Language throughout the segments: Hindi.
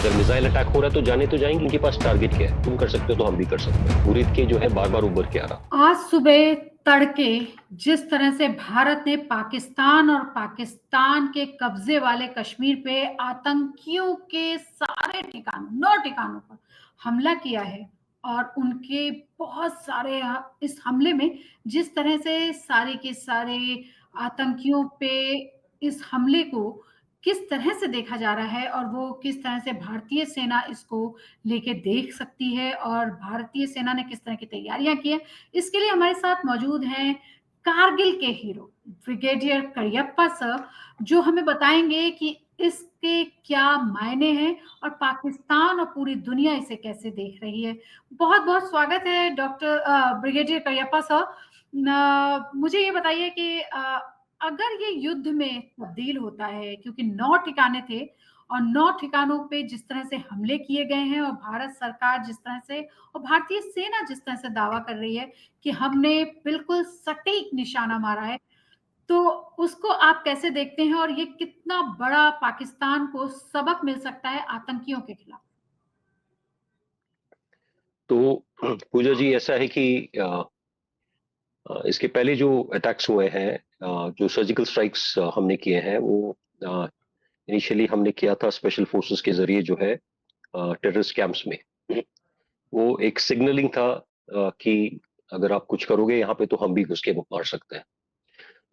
अगर मिसाइल अटैक हो रहा है तो जाने तो जाएंगे, इनके पास टारगेट क्या है, तुम कर सकते हो तो हम भी कर सकते हैं। मुरीद के जो है बार बार उभर के आ रहा। आज सुबह तड़के जिस तरह से भारत ने पाकिस्तान और पाकिस्तान के कब्जे वाले कश्मीर पे आतंकियों के सारे ठिकानों 9 ठिकानों पर हमला किया है, और उनके बहुत सारे इस हमले में जिस तरह से सारे के सारे आतंकियों पे इस हमले को किस तरह से देखा जा रहा है, और वो किस तरह से भारतीय सेना इसको लेके देख सकती है, और भारतीय सेना ने किस तरह की तैयारियां की है, इसके लिए हमारे साथ मौजूद हैं कारगिल के हीरो ब्रिगेडियर करियप्पा सर, जो हमें बताएंगे कि इसके क्या मायने हैं और पाकिस्तान और पूरी दुनिया इसे कैसे देख रही है। बहुत बहुत स्वागत है डॉक्टर ब्रिगेडियर करियप्पा सर। मुझे ये बताइए कि अगर ये युद्ध में तब्दील होता है, क्योंकि 9 ठिकाने थे और 9 ठिकानों पे जिस तरह से हमले किए गए हैं, और भारत सरकार जिस तरह से और भारतीय सेना जिस तरह से दावा कर रही है कि हमने बिल्कुल सटीक निशाना मारा है, तो उसको आप कैसे देखते हैं, और ये कितना बड़ा पाकिस्तान को सबक मिल सकता है आतंकियों के खिलाफ? तो पूजा जी, ऐसा है कि इसके पहले जो अटैक्स हुए हैं, जो सर्जिकल स्ट्राइक्स हमने किए हैं, वो इनिशियली हमने किया था स्पेशल फोर्सेस के जरिए जो है टेररिस्ट कैंप्स में। वो एक सिग्नलिंग था कि अगर आप कुछ करोगे यहाँ पे तो हम भी घुस के मार सकते हैं।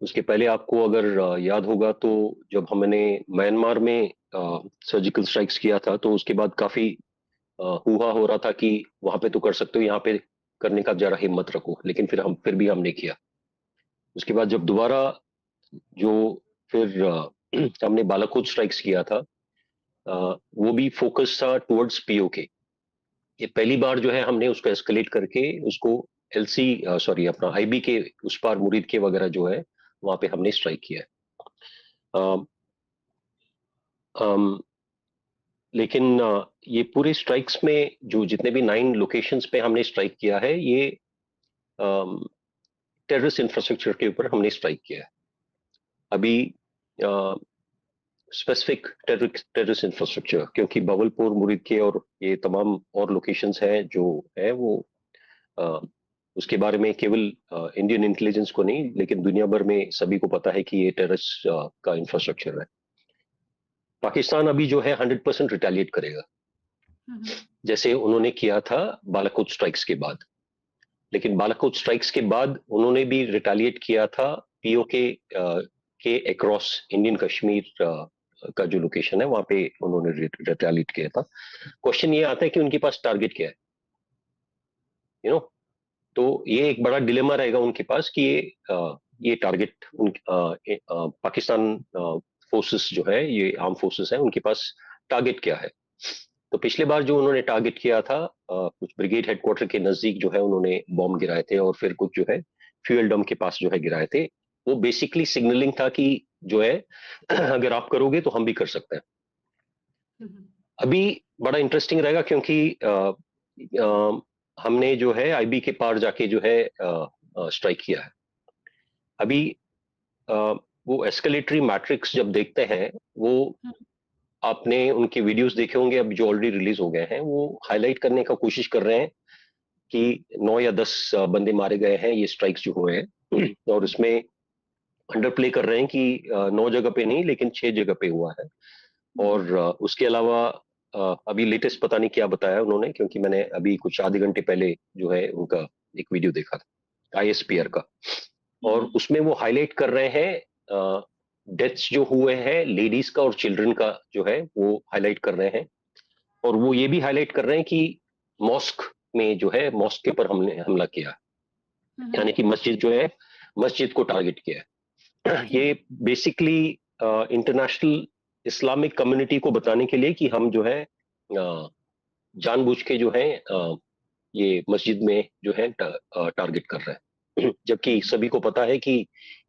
उसके पहले आपको अगर याद होगा तो जब हमने म्यांमार में सर्जिकल स्ट्राइक्स किया था तो उसके बाद काफी हुआ हो रहा था कि वहां पे तो कर सकते हो, यहाँ पे करने का जरा हिम्मत रखो, लेकिन फिर भी हमने किया। उसके बाद जब दोबारा जो फिर हमने बालाकोट स्ट्राइक्स किया था, वो भी फोकस था टुवर्ड्स पीओके। ये पहली बार जो है हमने उसको एस्केलेट करके उसको एलसी सॉरी अपना आईबी के उस पार मुरीद के वगैरह जो है वहां पे हमने स्ट्राइक किया है। अम, अम, लेकिन ये पूरे स्ट्राइक्स में जो जितने भी 9 लोकेशंस पे हमने स्ट्राइक किया है, ये टेररिस्ट इंफ्रास्ट्रक्चर के ऊपर हमने स्ट्राइक किया है। अभी स्पेसिफिक टेररिस्ट इंफ्रास्ट्रक्चर, क्योंकि बवलपुर मुरीद के और ये तमाम और लोकेशंस हैं जो है वो अ, उसके बारे में केवल इंडियन इंटेलिजेंस को नहीं लेकिन दुनिया भर में सभी को पता है कि ये टेररिस्ट का इंफ्रास्ट्रक्चर है। पाकिस्तान अभी जो है 100% रिटेलिएट करेगा, हम्म। जैसे उन्होंने किया था बालाकोट स्ट्राइक्स के बाद। लेकिन बालाकोट स्ट्राइक्स के बाद उन्होंने भी रिटेलिएट किया था पीओके के अक्रॉस इंडियन कश्मीर का जो लोकेशन है वहां पे उन्होंने रिटेलिएट किया था। क्वेश्चन ये आता है कि उनके पास टारगेट क्या है, यू नो। तो ये एक बड़ा डिलेमा रहेगा उनके पास कि ये टारगेट पाकिस्तान फोर्सेस जो है, ये आर्म फोर्सेस है, उनके पास टारगेट क्या है। तो पिछले बार जो उन्होंने टारगेट किया था, कुछ ब्रिगेड हेडक्वार्टर के नजदीक जो है उन्होंने बॉम्ब गिराए थे, और फिर कुछ जो है फ्यूल डम के पास जो है गिराए थे। वो बेसिकली सिग्नलिंग था कि जो है अगर आप करोगे तो हम भी कर सकते हैं। हम्म। अभी बड़ा इंटरेस्टिंग रहेगा क्योंकि हमने जो है आईबी के पार जाके जो है स्ट्राइक किया है। अभी अ, वो एस्केलेटरी मैट्रिक्स जब देखते हैं, वो आपने उनके वीडियोस देखे होंगे अब जो ऑलरेडी रिलीज हो गए हैं, वो हाईलाइट करने का कोशिश कर रहे हैं कि 9 या 10 बंदे मारे गए हैं ये स्ट्राइक्स जो हुए हैं। और उसमें अंडर प्ले कर रहे हैं कि 9 जगह पे नहीं लेकिन 6 जगह पे हुआ है। और उसके अलावा अभी लेटेस्ट पता नहीं क्या बताया उन्होंने, क्योंकि मैंने अभी कुछ आधे घंटे पहले जो है उनका एक वीडियो देखा था आईएसपीआर का। और हम्म। उसमें वो हाईलाइट कर रहे हैं डेथ्स जो हुए हैं लेडीज का और चिल्ड्रन का जो है वो हाईलाइट कर रहे हैं। और वो ये भी हाईलाइट कर रहे हैं कि मॉस्क में जो है मॉस्क के ऊपर हमने हमला किया, हम्म। यानी कि मस्जिद जो है मस्जिद को टारगेट किया है। ठीक ये है। बेसिकली इंटरनेशनल इस्लामिक कम्युनिटी को बताने के लिए कि हम जो है जानबूझ के जो है ये मस्जिद में जो है टारगेट कर रहे हैं। जबकि हम्म। सभी को पता है कि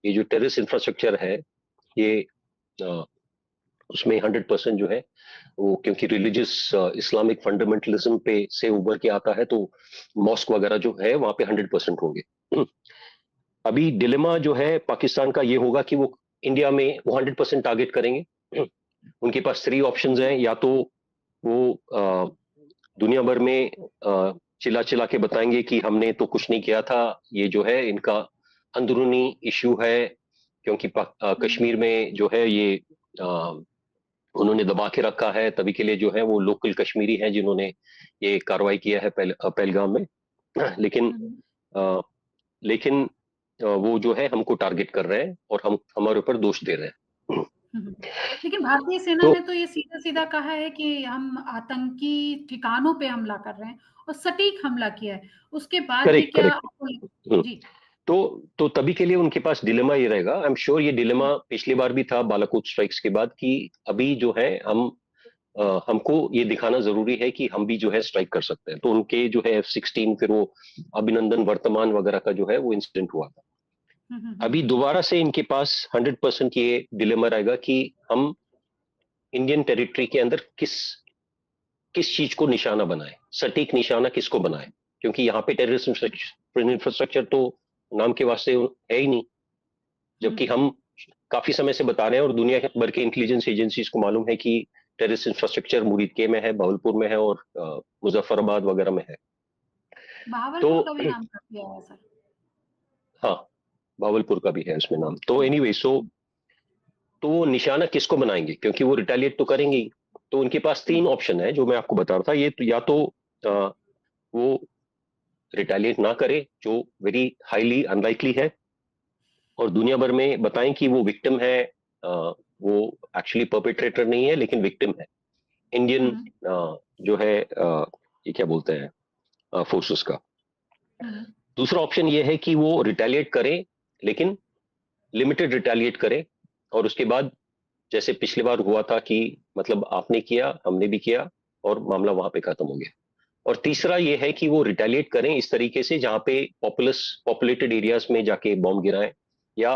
ये जो टेररिस्ट इंफ्रास्ट्रक्चर है, ये अ, उसमें 100% जो है वो, क्योंकि रिलीजियस इस्लामिक फंडामेंटलिज्म पे से उभर के आता है, तो मॉस्क वगैरह जो है वहां पे 100% होंगे। अभी डिलेमा जो है पाकिस्तान का ये होगा कि वो इंडिया में वो 100% टारगेट करेंगे। उनके पास 3 ऑप्शंस हैं, या तो वो दुनिया भर में चिल्ला-चिल्ला के बताएँगे कि हमने तो कुछ नहीं किया था, ये जो है इनका अंदरूनी इश्यू है, क्योंकि हुँ, कश्मीर में जो है ये अ, उन्होंने दबा के रखा है, तभी के लिए जो है वो लोकल कश्मीरी हैं जिन्होंने ये कार्रवाई किया है पहलगाम में। लेकिन हुँ, हुँ, अ, लेकिन वो जो है हमको टारगेट कर रहे हैं और हम हमारे ऊपर दोष दे रहे हैं। हुँ, हुँ। लेकिन भारतीय सेना तो ने तो ये सीधा-सीधा कहा है कि हम आतंकी ठिकानों पे हमला कर रहे हैं और सटीक हमला किया है। उसके बाद भी करेक्ट, क्या करेक्ट। आपको हुँ। जी। तो तभी के लिए उनके पास डिलेमा ये रहेगा। आई एम श्योर ये हुँ, डिलेमा पिछली बार भी था बालाकोट स्ट्राइक्स के बाद कि अभी जो है हमको ये दिखाना ज़रूरी है कि हम भी जो है स्ट्राइक कर सकते हैं। तो उनके जो है F-16 फिर वो अभिनंदन वर्तमान वगैरह का जो है वो इंसिडेंट हुआ था। हुँ, हुँ, हुँ, अभी दोबारा से इनके पास 100% ये डिलेमा रहेगा कि हम इंडियन टेरिटरी के अंदर किस किस चीज को निशाना बनाएं, सटीक निशाना किसको बनाएं, क्योंकि यहाँ पे टेररिस्ट इंफ्रास्ट्रक्चर तो नाम के वास्ते है ही नहीं, हुँ, जबकि हम काफी समय से बता रहे हैं और दुनिया भर के इंटेलिजेंस एजेंसीज को मालूम है कि टेररिस्ट इंफ्रास्ट्रक्चर मुरीदके में है, भावलपुर में है और मुजफ्फराबाद वगैरह में है। तो बहावलपुर का भी नाम काफ़ी आया है सर। हाँ, भावलपुर का भी है इसमें नाम। तो हुँ, एनीवे सो हुँ, तो वो निशाना किसको बनाएंगे, क्योंकि वो रिटेलिएट तो करेंगे ही। तो उनके पास हुँ, तीन ऑप्शन है जो मैं आपको बता रहा था। ये तो या तो वो रिटेलिएट ना करे, जो वेरी हाईली अनलाइकली है, और दुनिया भर में बताएं कि वो विक्टिम है, वो एक्चुअली परपेट्रेटर नहीं है लेकिन विक्टिम है इंडियन हुँ, जो है ये क्या बोलते हैं फोर्सेस का। हुँ, दूसरा ऑप्शन ये है कि वो रिटेलिएट करे, लेकिन लिमिटेड रिटेलिएट करे, और उसके बाद जैसे पिछली बार हुआ था कि मतलब आपने किया हमने भी किया और मामला वहां पे खत्म हो गया। और तीसरा ये है कि वो रिटेलिएट करें इस तरीके से जहां पे पॉपुलेटेड एरियाज में जाके बॉम्ब गिराएं, या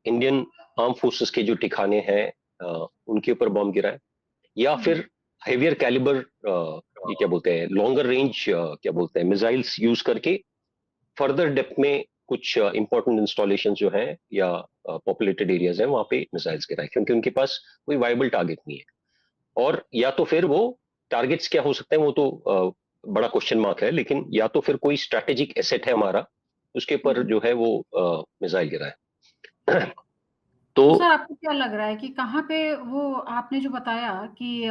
इंडियन आर्म फोर्सेस के जो ठिकाने हैं उनके ऊपर बॉम्ब गिराएं, या हुँ, फिर हेवियर कैलिबर ये क्या बोलते हैं लॉन्गर रेंज क्या बोलते हैं मिसाइल्स यूज करके फर्दर डेप्थ में कुछ इंपॉर्टेंट इंस्टॉलेशन जो है या पॉपुलेटेड एरियाज है वहां पे मिसाइल्स गिराएं, क्योंकि उनके पास कोई वाइबल टारगेट नहीं है। और या तो फिर वो टारगेट्स क्या हो सकते हैं वो तो बड़ा क्वेश्चन मार्क है, लेकिन या तो फिर कोई स्ट्रैटेजिक एसेट है हमारा उसके ऊपर हुँ। जो है वो मिसाइल गिरा है। तो तो सर आपको क्या लग रहा है कि कहाँ पे वो आपने जो बताया कि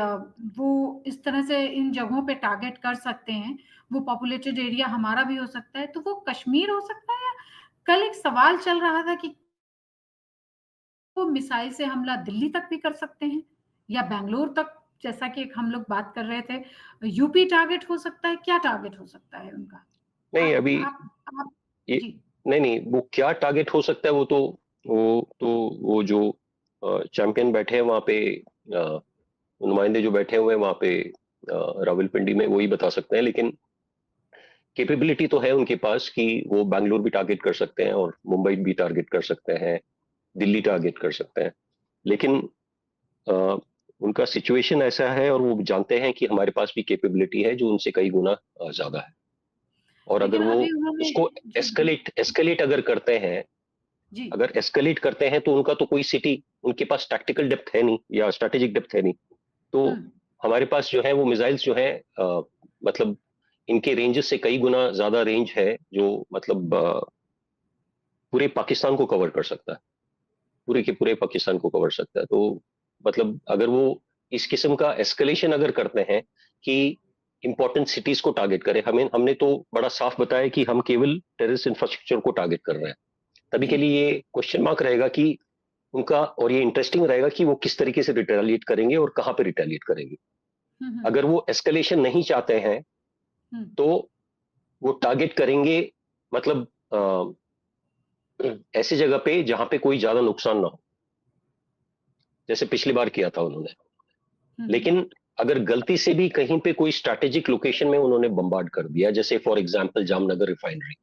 वो इस तरह से इन जगहों पे टारगेट कर सकते हैं, वो पॉपुलेटेड एरिया हमारा भी हो सकता है, तो वो कश्मीर हो सकता है या कल एक सवाल चल रहा था कि वो मिसाइल से हमला दिल्ली तक भी कर सकते हैं या बैंगलोर तक, जैसा कि एक हम लोग बात कर रहे थे, यूपी टारगेट हो सकता है, क्या टारगेट हो सकता है उनका? नहीं आप अभी आप ये जी। नहीं नहीं वो क्या टारगेट हो सकता है वो जो चैंपियन बैठे हैं वहां पे, नुमाइंदे जो बैठे हुए हैं वहां पे रावलपिंडी में, वही बता सकते हैं। लेकिन कैपेबिलिटी तो है उनके पास कि वो बैंगलोर भी टारगेट कर सकते हैं और मुंबई भी टारगेट कर सकते हैं, दिल्ली टारगेट कर सकते हैं। लेकिन अ, उनका सिचुएशन ऐसा है और वो जानते हैं कि हमारे पास भी कैपेबिलिटी है जो उनसे कई गुना ज्यादा है। और अगर लेकिन वो अभी उन्होंने उसको जी, जी, एस्केलेट अगर करते हैं, जी। अगर एस्केलेट करते हैं तो उनका तो कोई सिटी, उनके पास टैक्टिकल डेप्थ है नहीं या स्ट्रेटेजिक डेप्थ है नहीं। तो हुँ, हमारे पास जो है वो मिसाइल्स जो है मतलब इनके रेंजेस से कई गुना ज्यादा रेंज है, जो मतलब पूरे पाकिस्तान को कवर कर सकता है, पूरे के पूरे पाकिस्तान को कवर सकता है। तो मतलब अगर वो इस किस्म का एस्केलेशन अगर करते हैं कि इंपॉर्टेंट सिटीज को टारगेट करें, हमने तो बड़ा साफ बताया कि हम केवल टेररिस्ट इंफ्रास्ट्रक्चर को टारगेट कर रहे हैं, तभी के जी। लिए ये क्वेश्चन मार्क रहेगा कि उनका, और ये इंटरेस्टिंग रहेगा कि वो किस तरीके से रिटेलिएट करेंगे और कहां पे रिटेलिएट करेंगे। हुँ, हुँ, अगर वो एस्केलेशन नहीं चाहते हैं हुँ, तो वो टारगेट करेंगे, मतलब ऐसी जगह पे जहां पे कोई ज्यादा नुकसान ना हो, जैसे पिछली बार किया था उन्होंने। हुँ, हुँ, लेकिन अगर गलती से भी कहीं पे कोई स्ट्रैटेजिक लोकेशन में उन्होंने बम्बार्ड कर दिया, जैसे फॉर एग्जांपल जामनगर रिफाइनरी,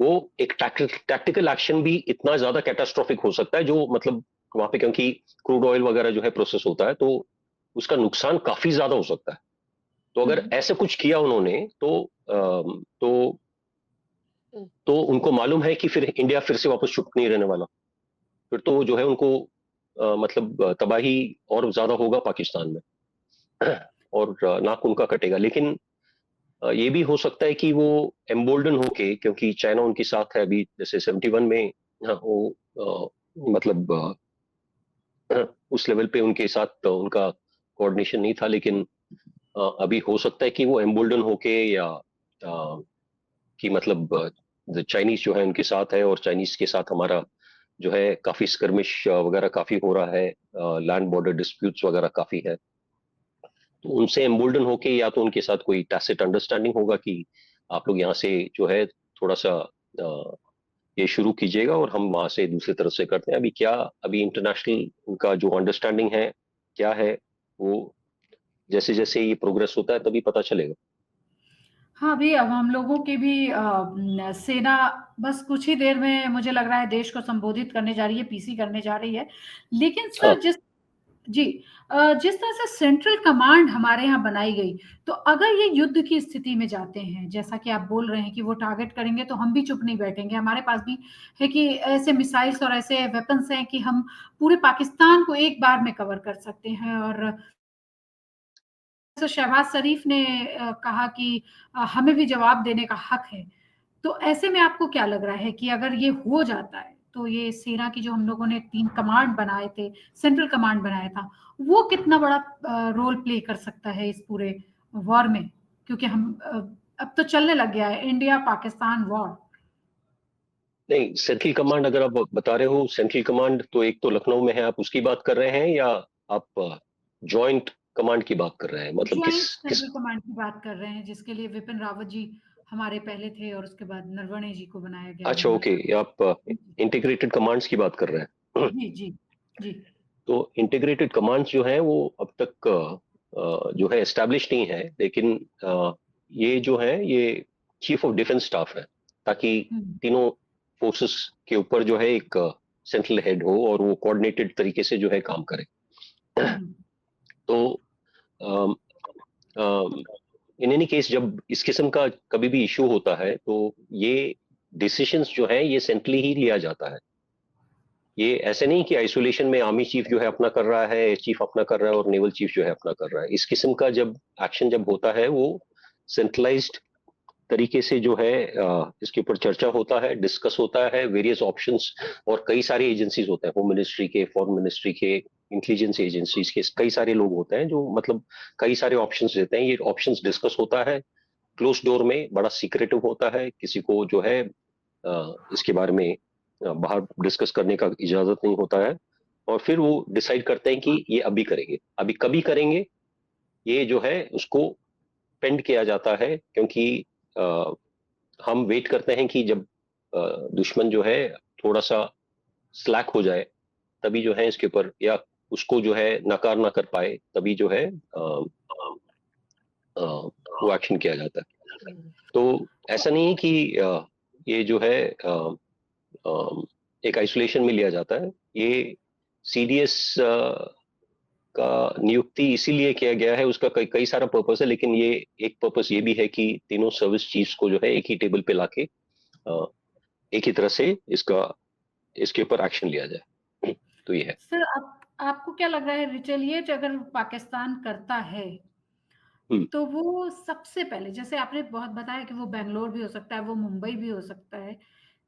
वो एक टैक्टिकल एक्शन भी इतना ज्यादा कैटास्ट्रोफिक हो सकता है, जो मतलब वहां पे क्योंकि क्रूड ऑयल वगैरह जो है प्रोसेस होता है, तो उसका नुकसान काफी ज्यादा हो सकता है। तो हुँ, अगर ऐसा कुछ किया उन्होंने तो उनको मालूम है कि फिर इंडिया फिर से वापस चुप नहीं रहने वाला। फिर तो जो है उनको मतलब तबाही और ज्यादा होगा पाकिस्तान में। और नाक उनका कटेगा। लेकिन ये भी हो सकता है कि वो एम्बोल्डन होके, क्योंकि चाइना उनके साथ है अभी, जैसे 71 में, हाँ, वो मतलब उस लेवल पे उनके साथ उनका कोऑर्डिनेशन नहीं था। लेकिन अभी हो सकता है कि वो एम्बोल्डन होके, या कि मतलब चाइनीज जो है उनके साथ है, और चाइनीज के साथ हमारा जो है काफी स्कर्मिश वगैरह काफी हो रहा है, लैंड बॉर्डर डिस्प्यूट्स वगैरह काफी है। तो उनसे एम्बोल्डन होके, या तो उनके साथ कोई टैसिट अंडरस्टैंडिंग होगा कि आप लोग यहाँ से जो है थोड़ा सा ये शुरू कीजिएगा, और हम वहां से दूसरी तरफ से करते हैं। अभी क्या, अभी इंटरनेशनल उनका जो अंडरस्टैंडिंग है क्या है, वो जैसे जैसे ये प्रोग्रेस होता है तभी पता चलेगा। हाँ, अभी अब हम लोगों की भी सेना बस कुछ ही देर में मुझे लग रहा है देश को संबोधित करने जा रही है, पीसी करने जा रही है। लेकिन हाँ, सर जी जिस तरह से सेंट्रल कमांड हमारे यहाँ बनाई गई, तो अगर ये युद्ध की स्थिति में जाते हैं, जैसा कि आप बोल रहे हैं कि वो टारगेट करेंगे, तो हम भी चुप नहीं बैठेंगे। हमारे पास भी है कि ऐसे मिसाइल्स और ऐसे वेपन्स हैं कि हम पूरे पाकिस्तान को एक बार में कवर कर सकते हैं। और तो शहबाज शरीफ ने कहा कि हमें भी जवाब देने का हक है। तो ऐसे में आपको क्या लग रहा है कि अगर ये हो जाता है, तो ये सेना की जो हम लोगों ने 3 कमांड बनाए थे, सेंट्रल कमांड बनाया था, वो कितना बड़ा रोल प्ले कर सकता है इस पूरे वॉर में? क्योंकि हम अब तो चलने लग गया है इंडिया पाकिस्तान वॉर। नहीं, सेंट्रल कमांड अगर आप बता रहे हो, सेंट्रल कमांड तो एक तो लखनऊ में है, आप उसकी बात कर रहे हैं, या आप जॉइंट कमांड की बात कर रहे हैं, मतलब किस ज्वाइंट किस सेंट्रल कमांड की बात कर रहे हैं, जिसके लिए विपिन रावत जी हमारे पहले थे और उसके बाद नरवणे जी को बनाया गया अच्छा, जनरल। ओके, आप इंटीग्रेटेड कमांड्स की बात कर रहे हैं। जी, जी, जी। तो इंटीग्रेटेड कमांड्स जो है वो अब तक जो है एस्टैब्लिश नहीं है, लेकिन ये जो है ये चीफ ऑफ डिफेंस स्टाफ है, ताकि हुँ, तीनों फोर्सेस के ऊपर जो है एक सेंट्रल हेड हो, और वो कोऑर्डिनेटेड तरीके से जो है काम करे। हुँ, हुँ, तो इन एनी केस, जब इस किस्म का कभी भी इशू होता है, तो ये डिसीशंस जो है ये सेंट्रली ही लिया जाता है। ये ऐसे नहीं कि आइसोलेशन में आर्मी चीफ जो है अपना कर रहा है, एयर चीफ अपना कर रहा है, और नेवल चीफ जो है अपना कर रहा है। इस किस्म का जब एक्शन जब होता है, वो सेंट्रलाइज्ड तरीके से जो है इसके ऊपर चर्चा होता है, डिस्कस होता है, वेरियस ऑप्शंस, और कई सारे एजेंसीज होते हैं, होम मिनिस्ट्री के, फॉरेन मिनिस्ट्री के, इंटेलिजेंस एजेंसीज के, कई सारे लोग होते हैं जो मतलब कई सारे ऑप्शंस देते हैं। ये ऑप्शंस डिस्कस होता है क्लोज डोर में, बड़ा सीक्रेटिव होता है, किसी को जो है इसके बारे में बाहर डिस्कस करने का इजाजत नहीं होता है। और फिर वो डिसाइड करते हैं कि ये अभी करेंगे, अभी कभी करेंगे, ये जो है उसको पेंड किया जाता है, क्योंकि अ, हम वेट करते हैं कि जब दुश्मन जो है थोड़ा सा स्लैक हो जाए, तभी जो है इसके ऊपर, या उसको जो है नकार ना कर पाए, तभी जो है वो एक्शन किया जाता है। तो ऐसा नहीं है कि ये जो है एक आइसोलेशन में लिया जाता है। ये सीडीएस का नियुक्ति इसीलिए किया गया है, उसका कई कई सारा पर्पस है, लेकिन ये एक पर्पस ये भी है कि तीनों सर्विस चीफ्स को जो है एक ही टेबल पे लाके अ, एक ही तरह से इसके ऊपर एक्शन लिया जाए। तो ये है। सर आप आपको क्या लग रहा है रिटेलिएट अगर पाकिस्तान करता है, हम्म, तो वो सबसे पहले जैसे आपने बहुत बताया कि वो बैंगलोर भी हो सकता है, वो मुंबई भी हो सकता है।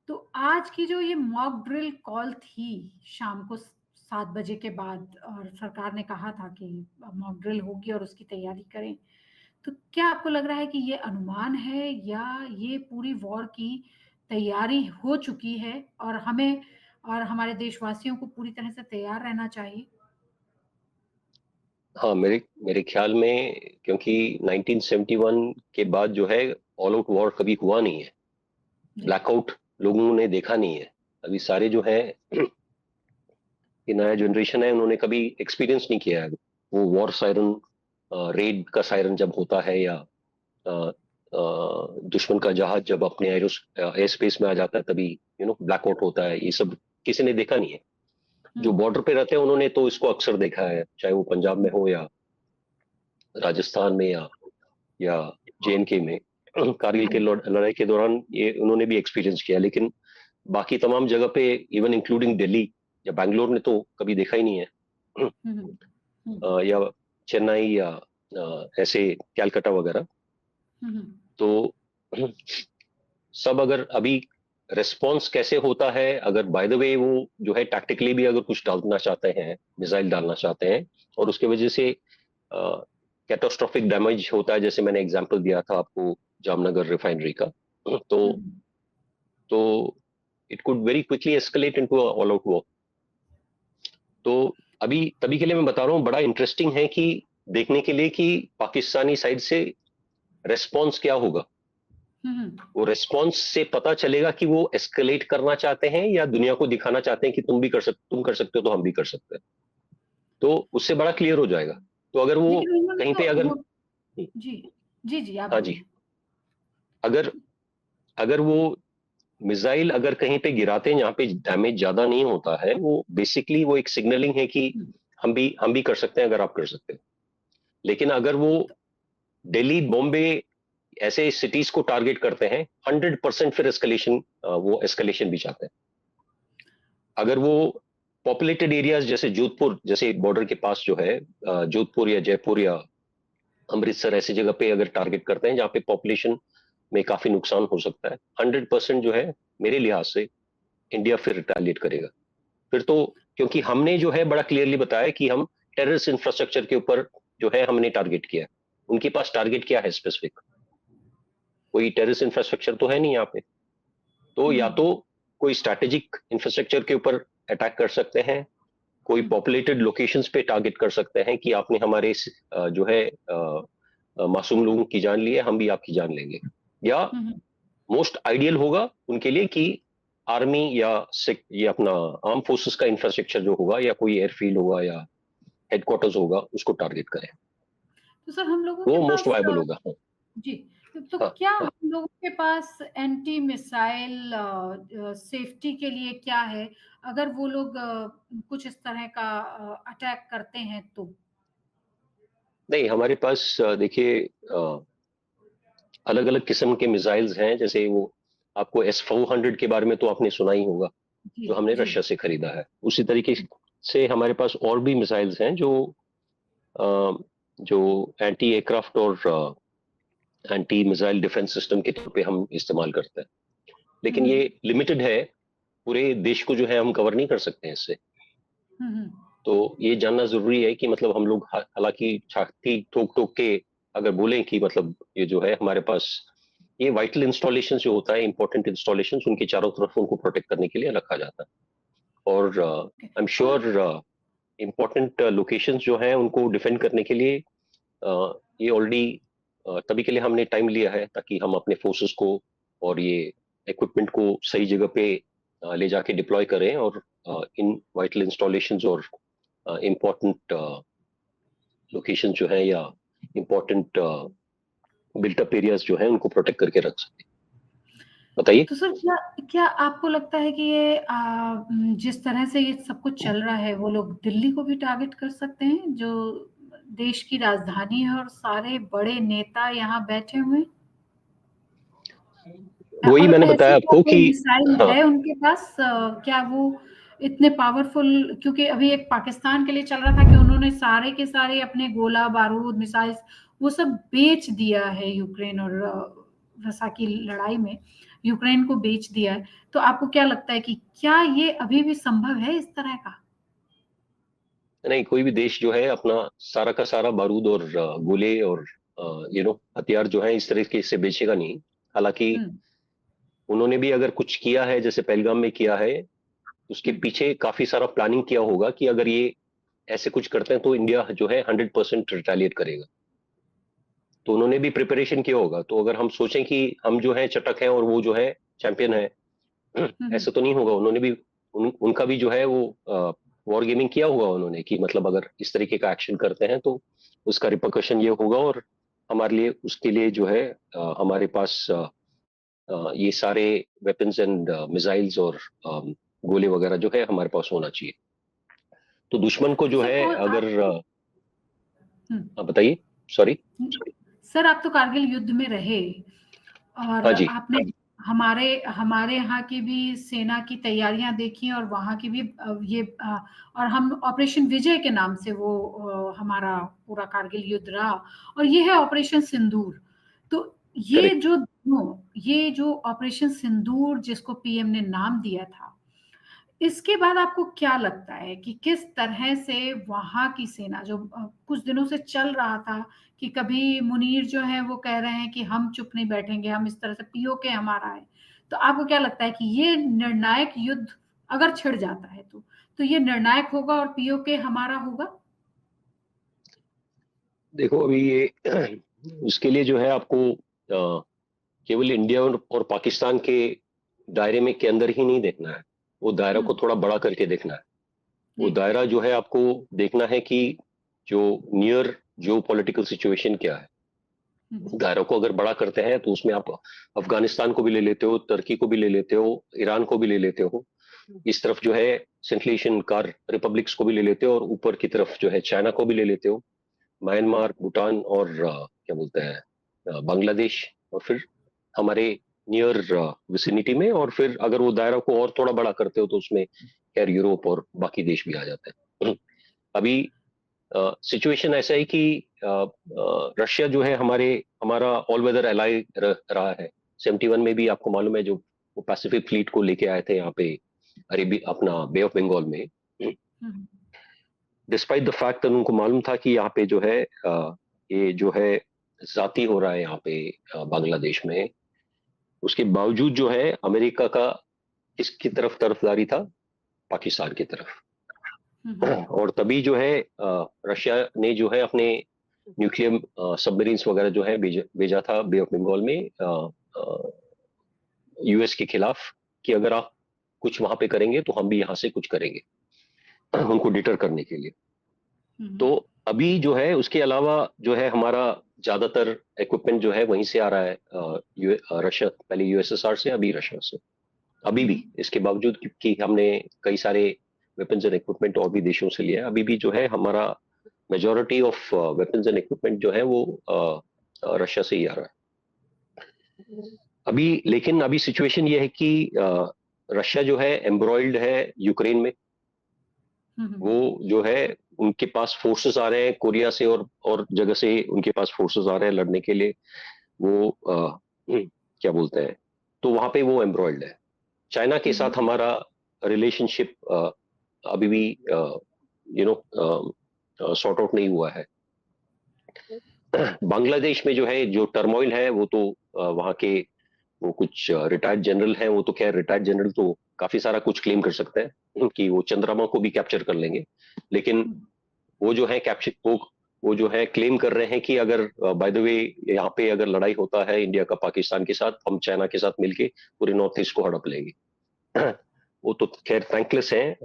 तो आज की जो ये मॉक ड्रिल कॉल थी शाम को 7 बजे के बाद और सरकार ने कहा था कि मॉक ड्रिल होगी और उसकी तैयारी करें। तो क्या आपको लग रहा है कि ये अनुमान है या ये पूरी वॉर की तैयारी हो चुकी है और हमें और हमारे देशवासियों को पूरी तरह से तैयार रहना चाहिए? हाँ, मेरे मेरे ख्याल में, क्योंकि 1971 के बाद जो है ऑल आउट वॉर कभी हुआ नहीं है, जी। ब्लैकआउट लोगों ने देखा नहीं है। अभी सारे जो है ये नया जनरेशन है, उन्होंने कभी एक्सपीरियंस नहीं किया है वो वॉर सायरन, रेड का सायरन जब होता है, या अ, दुश्मन का जहाज जब अपने एयर स्पेस में आ जाता है, तभी ब्लैकआउट होता है। ये सब किसी ने देखा नहीं है। जो हुँ, बॉर्डर पे रहते हैं उन्होंने तो इसको अक्सर देखा है, चाहे वो पंजाब में हो, या राजस्थान में, या जेएनके में। कारगिल के हुँ, लड़ाई के दौरान ये उन्होंने भी एक्सपीरियंस किया, लेकिन बाकी तमाम जगह पे, इवन इंक्लूडिंग दिल्ली या बैंगलोर ने तो कभी देखा ही नहीं है। हुँ, हुँ, हुँ, या चेन्नई, या ऐसे कैलकाटा वगैरह, हम्म, तो सब अगर अभी रिस्पॉन्स कैसे होता है, अगर बाय द वे वो जो है टैक्टिकली भी अगर कुछ डालना चाहते हैं, मिसाइल डालना चाहते हैं, और उसके वजह से कैटास्ट्रोफिक डैमेज होता है, जैसे मैंने एग्जांपल दिया था आपको जामनगर रिफाइनरी का, तो हम्म, तो it could very quickly escalate into all out war. तो अभी तभी के लिए मैं बता रहा हूँ, बड़ा इंटरेस्टिंग है कि देखने के लिए कि पाकिस्तानी साइड से रेस्पॉन्स क्या होगा। हम्म, वो रेस्पॉन्स से पता चलेगा कि वो एस्केलेट करना चाहते हैं या दुनिया को दिखाना चाहते हैं कि तुम कर सकते हो तो हम भी कर सकते हैं। तो उससे बड़ा क्लियर हो जाएगा। तो अगर वो लेकिन उन्होंने कहीं तो पे अगर, वो जी, जी, जी, आप हाँ जी, बोलिए। अगर अगर वो मिसाइल अगर कहीं पे गिराते हैं जहां पे डैमेज ज्यादा नहीं होता है, वो बेसिकली वो एक सिग्नलिंग है कि हुँ, हम भी कर सकते हैं अगर आप कर सकते हैं। लेकिन अगर वो दिल्ली, बॉम्बे ऐसे सिटीज को टारगेट करते हैं, 100% फिर एस्केलेशन, वो एस्केलेशन भी चाहते हैं। अगर वो पॉपुलेटेड एरियाज जैसे जोधपुर जैसे बॉर्डर के पास जो है, जोधपुर या जयपुर या अमृतसर ऐसी जगह पे अगर टारगेट करते हैं जहाँ पे पॉपुलेशन में काफी नुकसान हो सकता है, 100% जो है मेरे लिहाज से इंडिया फिर रिटेलिएट करेगा। फिर तो, क्योंकि हमने जो है बड़ा क्लियरली बताया कि हम टेररिस्ट इंफ्रास्ट्रक्चर के ऊपर जो है हमने टारगेट किया है। उनके पास टारगेट क्या है स्पेसिफिक? कोई टेररिस्ट इंफ्रास्ट्रक्चर तो है नहीं यहाँ पे। तो हुँ, या तो कोई स्ट्रैटेजिक इंफ्रास्ट्रक्चर के ऊपर अटैक कर सकते हैं, कोई हुँ, पॉपुलेटेड लोकेशंस पे टारगेट कर सकते हैं कि आपने हमारे जो है मासूम लोगों की जान ली है, हम भी आपकी जान लेंगे। या हुँ, हुँ। मोस्ट आइडियल होगा उनके लिए कि आर्मी या ये अपना आर्म फोर्सेस का इंफ्रास्ट्रक्चर जो होगा या कोई एयरफील्ड होगा या हेडक्वार्टर्स होगा उसको टारगेट करें। तो सर हम लोगों के वो मोस्ट पास वायबल होगा। जी, तो हाँ क्या हाँ। हम लोगों के पास एंटी मिसाइल सेफ्टी के लिए क्या है? अगर वो लोग कुछ इस तरह का अटैक करते हैं तो? नहीं, हमारे पास देखिए अलग अलग किस्म के मिसाइल्स हैं, जैसे वो आपको S-400 के बारे में तो आपने सुना ही होगा, जी, जो हमने जी। रशिया से खरीदा है। उसी तरीके से हमारे पास और भी मिसाइल्स हैं अ, जो एंटी एयरक्राफ्ट और एंटी मिसाइल डिफेंस सिस्टम के तौर पे हम इस्तेमाल करते हैं। हुँ, लेकिन हुँ, ये लिमिटेड है, पूरे देश को जो है हम कवर नहीं कर सकते हैं इससे। हुँ, हुँ, तो ये जानना जरूरी है कि मतलब हम लोग हालांकि छाती ठोक ठोक के अगर बोलें कि मतलब ये जो है हमारे पास ये वाइटल इंस्टॉलेशन जो होता है, इंपॉर्टेंट इंस्टॉलेशन, उनके चारों तरफ उनको प्रोटेक्ट करने के लिए रखा जाता है। और ओके आई एम और श्योर इंपॉर्टेंट लोकेशंस जो हैं उनको डिफेंड करने के लिए ये ऑलरेडी तभी के लिए हमने टाइम लिया है ताकि हम अपने फोर्सेस को और ये इक्विपमेंट को सही जगह पे ले जाके डिप्लॉय करें, और इन वाइटल इंस्टॉलेशंस और इम्पोर्टेंट लोकेशन जो है या इम्पोर्टेंट बिल्टअप एरियाज जो है उनको प्रोटेक्ट करके रख सकते हैं। बताइए। तो सर क्या क्या आपको लगता है कि ये जिस तरह से ये सब कुछ चल रहा है, वो लोग दिल्ली को भी टारगेट कर सकते हैं, जो देश की राजधानी है और सारे बड़े नेता यहाँ बैठे हुए हैं? वही और मैंने ऐसी बताया क्या आपको कोई कि मिसाइल हाँ, है उनके पास क्या वो इतने पावरफुल क्योंकि अभी एक पाकिस्तान के लिए चल रहा था कि उन्होंने सारे के सारे अपने गोला बारूद मिसाइल्स वो सब बेच दिया है यूक्रेन और रसा की लड़ाई में यूक्रेन को बेच दिया है। तो आपको क्या लगता है कि क्या ये अभी भी संभव है इस तरह का? नहीं, कोई भी देश जो है अपना सारा का सारा बारूद और गोले और हथियार जो है इस तरीके से बेचेगा नहीं। हालांकि हुँ, उन्होंने भी अगर कुछ किया है जैसे पहलगाम में किया है, उसके हुँ, पीछे काफी सारा प्लानिंग किया होगा कि अगर ये ऐसे कुछ करते हैं तो इंडिया जो है 100% रिटेलिएट करेगा। तो उन्होंने भी प्रिपरेशन किया होगा। तो अगर हम सोचें कि हम जो है चटक है और वो जो है चैंपियन है, हुँ, हुँ। ऐसा तो नहीं होगा। उन्होंने भी उनका भी जो है वो वॉर गेमिंग किया होगा उन्होंने, कि मतलब अगर इस तरीके का एक्शन करते हैं तो उसका रिpercussion ये होगा, और हमारे लिए उसके लिए जो है हमारे पास ये सारे वेपन्स एंड मिसाइल्स और गोले वगैरह जो है हमारे पास होना चाहिए। तो दुश्मन को तो जो सर है कौन अगर आप हाँ, बताइए। सॉरी। हुँ, सर आप तो कारगिल युद्ध में रहे और हाँ जी। आपने हमारे हमारे यहाँ की भी सेना की तैयारियां देखी और वहाँ की भी और हम ऑपरेशन विजय के नाम से वो हमारा पूरा कारगिल युद्ध रहा, और ये है ऑपरेशन सिंदूर। तो करेक्ट। ये जो ऑपरेशन सिंदूर जिसको पीएम ने नाम दिया था, इसके बाद आपको क्या लगता है कि किस तरह से वहाँ की सेना जो कुछ दिनों से चल रहा था कि कभी मुनीर जो है वो कह रहे हैं कि हम चुप नहीं बैठेंगे, हम इस तरह से पीओके हमारा है। तो आपको क्या लगता है कि ये निर्णायक युद्ध अगर छिड़ जाता है तो ये निर्णायक होगा और पीओके हमारा होगा? देखो अभी ये उसके लिए जो है आपको केवल इंडिया और पाकिस्तान के दायरे में के अंदर ही नहीं देखना है, वो दायरा को हुँ, थोड़ा बड़ा करके देखना है। वो जी। दायरा जो है आपको देखना है कि जो नियर जो पॉलिटिकल सिचुएशन क्या है। हुँ, हुँ, दायरा को अगर बड़ा करते हैं तो उसमें आप अफगानिस्तान को भी ले लेते हो, तुर्की को भी ले लेते हो, ईरान को भी ले लेते हो, इस तरफ जो है सेंट्रल एशियन कार रिपब्लिक्स को भी ले लेते हो, और ऊपर की तरफ जो है चाइना को भी ले लेते हो, हुँ, म्यांमार, भूटान और क्या बोलते हैं बांग्लादेश, और फिर हमारे नियर विसिनिटी में, और फिर अगर वो दायरा को और थोड़ा बड़ा करते हो तो उसमें खैर यूरोप और बाकी देश भी आ जाते हैं। अभी सिचुएशन ऐसा है कि रशिया जो है हमारा ऑल वेदर एलाई रहा है। 71 में भी आपको मालूम है, जो वो पैसिफिक फ्लीट को लेके आए थे यहाँ पे अरेबी अपना बे ऑफ बंगाल में। हुँ, हुँ, डिस्पाइट द फैक्ट उनको मालूम था कि यहाँ पे जो है ये जो है जाती हो रहा है यहाँ पे बांग्लादेश में, उसके बावजूद जो है अमेरिका का किसकी तरफ तरफदारी था? पाकिस्तान की तरफ। हुँ, हुँ, और तभी जो है रशिया ने जो है अपने न्यूक्लियर सबमरीन्स वगैरह जो है भेजा था बे ऑफ बंगाल में यूएस के खिलाफ, कि अगर आप कुछ वहां पे करेंगे तो हम भी यहाँ से कुछ करेंगे, उनको डिटर करने के लिए। हुँ, तो अभी जो है उसके अलावा जो है हमारा ज्यादातर इक्विपमेंट जो है वहीं से आ रहा है, रशिया, पहले यूएसएसआर से, अभी रशिया से। अभी हुँ, भी इसके बावजूद कि हमने कई सारे वेपन्स एंड इक्विपमेंट और भी देशों से लिया है, अभी भी जो है हमारा majority of weapons and equipment जो है वो रशिया से ही आ रहा है अभी। लेकिन अभी सिचुएशन ये है कि रशिया जो है एम्ब्रॉयल्ड है यूक्रेन में। हुँ, हुँ, वो जो है उनके पास फोर्सेस आ रहे हैं कोरिया से और जगह से उनके पास फोर्सेस आ रहे हैं लड़ने के लिए। वो क्या बोलते हैं, तो वहां पे वो एम्ब्रॉयल्ड है। चाइना के हुँ, हुँ, साथ हमारा रिलेशनशिप अभी भी सॉर्ट आउट नहीं हुआ है। बांग्लादेश में जो है जो टर्मोइल है वो तो वहाँ के वो कुछ रिटायर्ड जनरल हैं, वो तो खैर रिटायर्ड जनरल तो काफी सारा कुछ क्लेम कर सकते हैं कि वो चंद्रमा को भी कैप्चर कर लेंगे। लेकिन हुँ, वो जो है कैप्चर वो जो है क्लेम कर रहे हैं कि अगर बाय द वे यहाँ पे अगर लड़ाई होता है इंडिया का पाकिस्तान के साथ, हम चाइना के साथ मिलके पूरे नॉर्थ ईस्ट को हड़प लेंगे। वो तो खैर थैंकलेस है,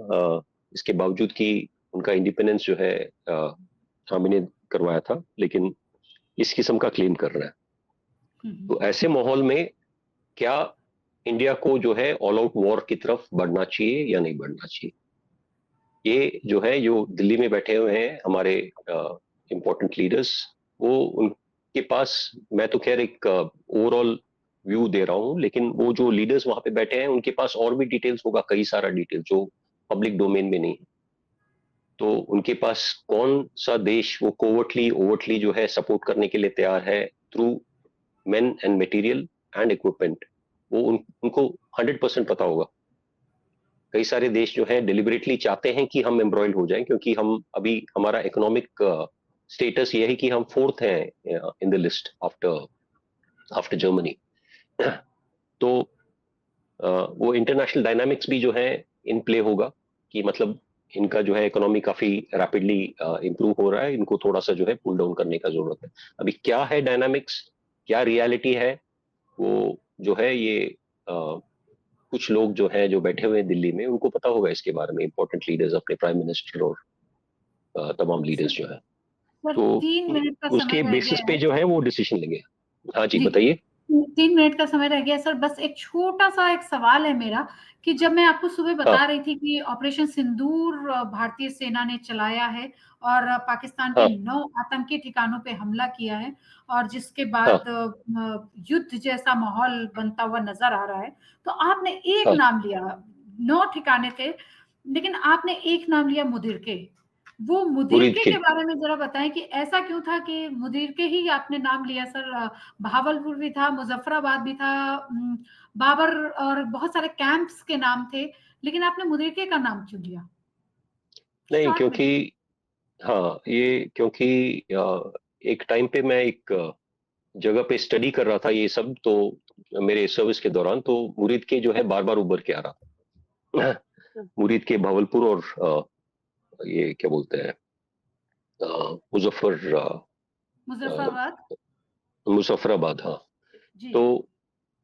इसके बावजूद कि उनका इंडिपेंडेंस जो है हामी ने करवाया था, लेकिन इस किस्म का क्लेम कर रहा है। हुँ, हुँ, तो ऐसे माहौल में क्या इंडिया को जो है ऑल आउट वॉर की तरफ बढ़ना चाहिए या नहीं बढ़ना चाहिए? ये जो है जो दिल्ली में बैठे हुए हैं हमारे इम्पोर्टेंट लीडर्स, वो उनके पास, मैं तो खैर एक ओवरऑल व्यू दे रहा हूँ, लेकिन वो जो लीडर्स वहां पे बैठे हैं उनके पास और भी डिटेल्स होगा, कई सारा डिटेल्स जो पब्लिक डोमेन में नहीं है। तो उनके पास कौन सा देश वो कोवर्टली ओवर्टली जो है सपोर्ट करने के लिए तैयार है through main and material and equipment, वो उनको 100% पता होगा। कई सारे देश जो हैं डिलिबरेटली चाहते हैं कि हम एम्ब्रॉयड हो जाएं, क्योंकि हम अभी हमारा इकोनॉमिक स्टेटस ये है कि हम फोर्थ हैं in the list after after Germany. तो वो इंटरनेशनल डायनामिक्स भी जो है इन प्ले होगा, कि मतलब इनका जो है इकोनॉमी काफी रैपिडली इंप्रूव हो रहा है, इनको थोड़ा सा जो है पुल डाउन करने का जरूरत है। अभी क्या है डायनामिक्स, क्या रियलिटी है, वो जो है ये कुछ लोग जो हैं जो बैठे हुए हैं दिल्ली में उनको पता होगा इसके बारे में, इंपॉर्टेंट लीडर्स अपने प्राइम मिनिस्टर और तमाम लीडर्स जो है। सर तो 3 मिनट का समय उसके रह बेसिस गया पे है। जो है वो डिसीजन लेंगे। हाँ जी जी, बताइए। 3 मिनट का समय रह गया सर, बस एक छोटा-सा एक सवाल है मेरा कि जब मैं आपको सुबह हाँ, बता रही थी कि ऑपरेशन सिंदूर भारतीय सेना ने चलाया है और पाकिस्तान के हाँ, 9 आतंकी ठिकानों पे हमला किया है और जिसके हाँ, बाद युद्ध जैसा माहौल बनता हुआ नज़र आ रहा है। तो आपने एक हाँ, नाम लिया, 9 ठिकाने थे, लेकिन आपने एक नाम लिया मुदिरके। वो मुरीद मुदिरके के। के बारे में ज़रा बताएँ कि ऐसा क्यों था कि मुदिरके ही आपने नाम लिया सर? भावलपुर भी था, मुज़फ़्फ़राबाद भी था, बाबर और बहुत सारे कैंप्स के नाम थे, लेकिन आपने मुदिरके का नाम क्यों लिया? नहीं, शॉर्ट में। क्योंकि हाँ, ये क्योंकि एक टाइम पे मैं एक जगह पे स्टडी कर रहा था ये सब, तो मेरे सर्विस के दौरान तो मुरीद के जो है बार-बार उभर के आ रहा था। मुरीद के भावलपुर और ये क्या बोलते हैं, मुज़फ़्फ़र अ, मुज़फ़्फ़राबाद? मुज़फ़्फ़राबाद, हाँ। जी। तो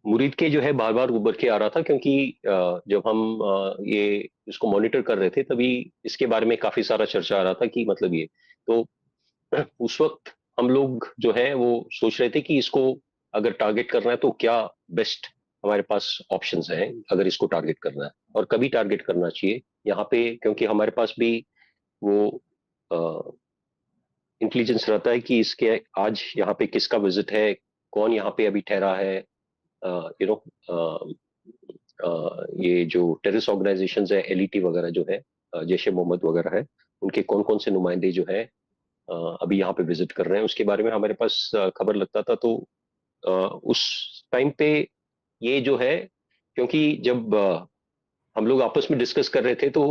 मुरीद के जो है बार-बार उभर के आ रहा था, क्योंकि जब हम ये इसको मॉनिटर कर रहे थे तभी इसके बारे में काफ़ी सारा चर्चा आ रहा था कि मतलब ये, तो उस वक़्त हम लोग जो है वो सोच रहे थे कि इसको अगर टारगेट करना है तो क्या बेस्ट हमारे पास ऑप्शंस हैं अगर इसको टारगेट करना है, और कभी टारगेट करना चाहिए यहाँ पे, क्योंकि हमारे पास भी वो अ, इंटेलिजेंस रहता है कि इसके आज यहाँ पे किसका विजिट है, कौन यहाँ पे अभी ठहरा है, यू नो ये जो टेररिस्ट ऑर्गेनाइजेशंस है, एलईटी वगैरह जो है, जैश ए मोहम्मद वगैरह है, उनके कौन-कौन से नुमाइंदे जो है अभी यहाँ पे विजिट कर रहे हैं, उसके बारे में हमारे पास खबर लगता था। तो अ, उस टाइम पे ये जो है, क्योंकि जब हम लोग आपस में डिस्कस कर रहे थे तो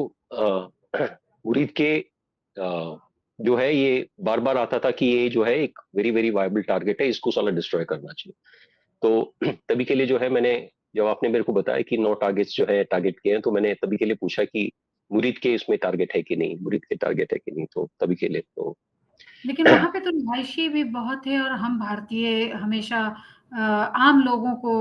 मुरीद के जो है ये बार-बार आता था कि ये जो है एक वेरी वेरी वायबल टारगेट है, इसको साला डिस्ट्रॉय करना चाहिए। तो तभी के लिए जो है मैंने, जब आपने मेरे को बताया कि 9 टारगेट्स जो है टारगेट किए हैं, तो मैंने तभी के लिए पूछा कि मुरीद के इसमें टारगेट है कि नहीं, मुरीद के टारगेट है कि नहीं, तो तभी के लिए तो लेकिन वहाँ पे तो रिहायशी भी बहुत है और हम भारतीय हमेशा आम लोगों को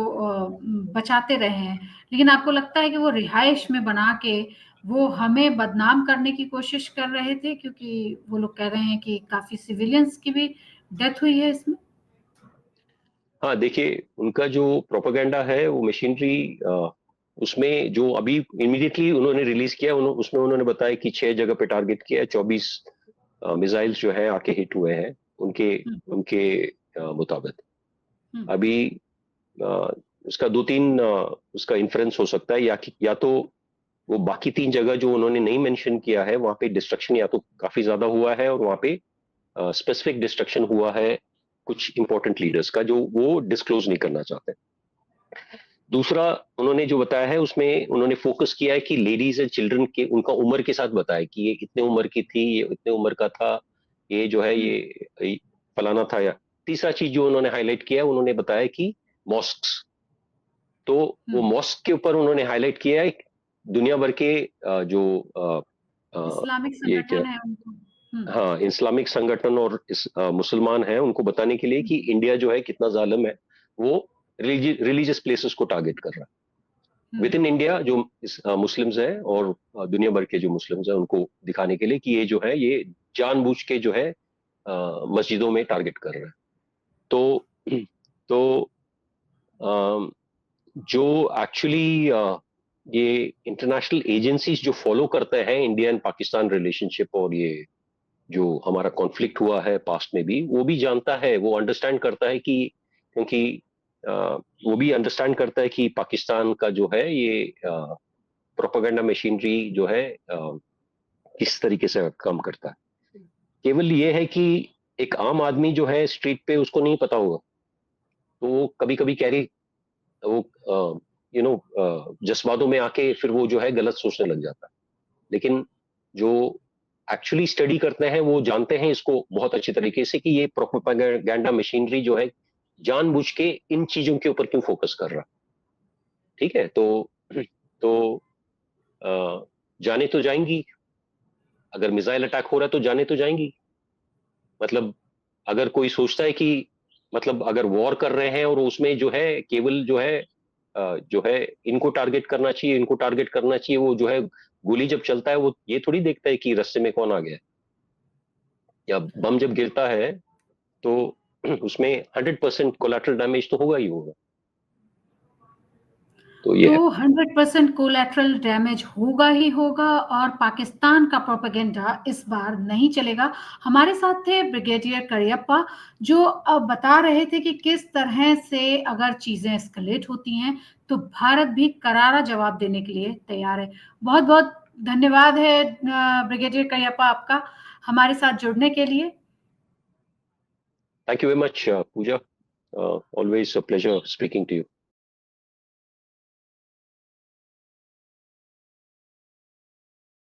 बचाते रहे हैं। लेकिन आपको लगता है कि वो रिहाइश में बना के वो हमें बदनाम करने की कोशिश कर रहे थे? क्योंकि वो लोग कह रहे हैं कि काफ़ी सिविलियंस की भी डेथ हुई है इसमें। हाँ, देखिए उनका जो प्रोपेगेंडा है वो मशीनरी, उसमें जो अभी इमीडिएटली उन्होंने रिलीज किया, उसमें उन्होंने बताया कि 6 जगह पे टारगेट किया है, 24 मिसाइल्स जो है आके हिट हुए हैं उनके हुँ, उनके मुताबिक। हुँ, अभी अ, उसका 2-3 उसका इन्फ्रेंस हो सकता है, या तो वो बाकी 3 जगह जो उन्होंने नहीं मेंशन किया है वहाँ पे डिस्ट्रक्शन या तो काफ़ी ज़्यादा हुआ है, और वहाँ पे स्पेसिफिक डिस्ट्रक्शन हुआ है कुछ इंपॉर्टेंट लीडर्स का, जो वो डिस्क्लोज नहीं करना चाहते। दूसरा उन्होंने जो बताया है उसमें उन्होंने फोकस किया है कि लेडीज एंड चिल्ड्रन के उनका उम्र के साथ बताया कि ये इतने उम्र की थी, ये इतने उम्र का था, ये जो है हुँ, ये फलाना था। या तीसरा चीज जो उन्होंने हाईलाइट किया है, उन्होंने बताया कि मॉस्क्स, तो वो हुँ। मॉस्क के ऊपर उन्होंने हाईलाइट किया है दुनिया भर के जो इस्लामिक ये क्या, संगठन है उनको। हुँ, हाँ, इस्लामिक संगठन और मुसलमान हैं, उनको बताने के लिए हुँ, कि इंडिया जो है कितना जालिम है, वो रिलीजियस प्लेसेस को टारगेट कर रहा है हुँ, विद इन इंडिया, जो मुस्लिम्स हैं, और दुनिया भर के जो मुस्लिम्स हैं उनको दिखाने के लिए कि ये जो है ये जानबूझ के जो है मस्जिदों में टारगेट कर रहा है। तो तो अम, जो एक्चुअली ये इंटरनेशनल एजेंसीज जो फॉलो करते हैं इंडिया एंड पाकिस्तान रिलेशनशिप, और ये जो हमारा कॉन्फ्लिक्ट हुआ है पास्ट में भी, वो भी जानता है, वो अंडरस्टैंड करता है कि, क्योंकि अ, वो भी अंडरस्टैंड करता है कि पाकिस्तान का जो है ये प्रोपेगेंडा मशीनरी जो है किस तरीके से काम करता है। केवल ये है कि एक आम आदमी जो है स्ट्रीट पे उसको नहीं पता होगा, तो वो कभी कभी कैरी वो जज्बातों में आके फिर वो जो है गलत सोचने लग जाता है। लेकिन जो एक्चुअली स्टडी करते हैं वो जानते हैं इसको बहुत अच्छी तरीके से कि ये प्रोपेगेंडा मशीनरी जो है जानबूझ के इन चीजों के ऊपर क्यों फोकस कर रहा है। ठीक है, तो जाने तो जाएंगी, अगर मिसाइल अटैक हो रहा है तो जाने तो जाएंगी। मतलब अगर कोई सोचता है कि मतलब अगर वॉर कर रहे हैं और उसमें जो है केवल जो है इनको टारगेट करना चाहिए, इनको टारगेट करना चाहिए, वो जो है गोली जब चलता है वो ये थोड़ी देखता है कि रास्ते में कौन आ गया है, या बम जब गिरता है तो उसमें 100% कोलेटरल डैमेज तो होगा ही होगा। तो ये तो है। 100% कोलैटरल डैमेज होगा ही होगा और पाकिस्तान का प्रोपेगेंडा इस बार नहीं चलेगा। हमारे साथ थे ब्रिगेडियर करियप्पा जो बता रहे थे कि किस तरह से अगर चीज़ें एस्केलेट होती हैं, तो भारत भी करारा जवाब देने के लिए तैयार है। बहुत-बहुत धन्यवाद है ब्रिगेडियर करियप्पा आपका हमारे साथ जुड़ने के लिए। Thank you very much, Pooja. Always a pleasure speaking to you.